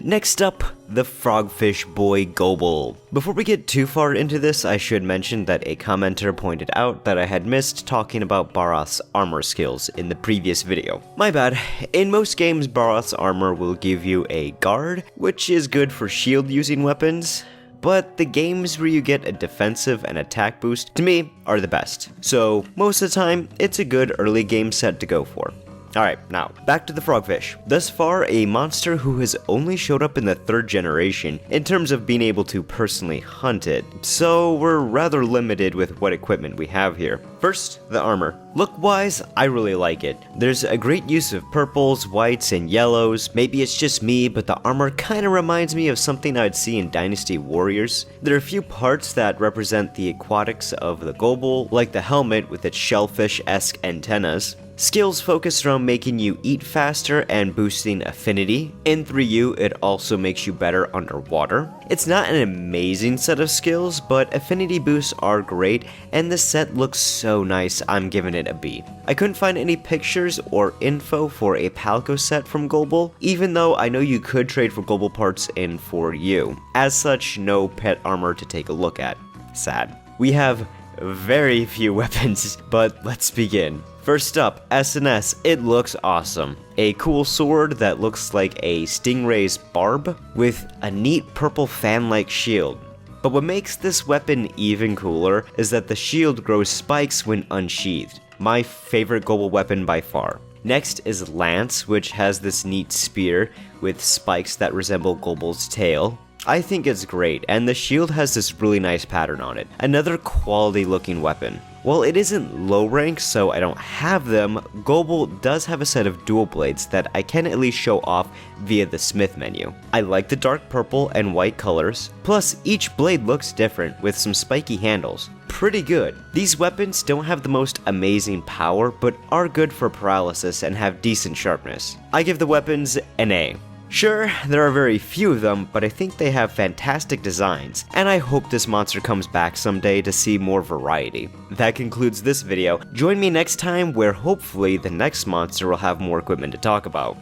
Next up, the frogfish boy Gobul. Before we get too far into this, I should mention that a commenter pointed out that I had missed talking about Barroth's armor skills in the previous video. My bad. In most games, Barroth's armor will give you a guard, which is good for shield using weapons, but the games where you get a defensive and attack boost, to me, are the best. So most of the time, it's a good early game set to go for. Alright, now, back to the frogfish. Thus far, a monster who has only showed up in the 3rd generation in terms of being able to personally hunt it, so we're rather limited with what equipment we have here. First, the armor. Look-wise, I really like it. There's a great use of purples, whites, and yellows. Maybe it's just me, but the armor kinda reminds me of something I'd see in Dynasty Warriors. There are a few parts that represent the aquatics of the Gobul, like the helmet with its shellfish-esque antennas. Skills focused around making you eat faster and boosting affinity. In 3U, it also makes you better underwater. It's not an amazing set of skills, but affinity boosts are great, and the set looks so nice, I'm giving it a B. I couldn't find any pictures or info for a Palco set from Gobul, even though I know you could trade for Gobul parts in 4U. As such, no pet armor to take a look at. Sad. We have very few weapons, but let's begin. First up, SNS. It looks awesome. A cool sword that looks like a stingray's barb with a neat purple fan-like shield. But what makes this weapon even cooler is that the shield grows spikes when unsheathed. My favorite Gobul weapon by far. Next is Lance, which has this neat spear with spikes that resemble Gobul's tail. I think it's great, and the shield has this really nice pattern on it. Another quality looking weapon. While it isn't low rank, so I don't have them, Gobul does have a set of dual blades that I can at least show off via the smith menu. I like the dark purple and white colors, plus each blade looks different with some spiky handles. Pretty good. These weapons don't have the most amazing power, but are good for paralysis and have decent sharpness. I give the weapons an A. Sure, there are very few of them, but I think they have fantastic designs, and I hope this monster comes back someday to see more variety. That concludes this video. Join me next time where hopefully the next monster will have more equipment to talk about.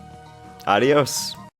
Adios!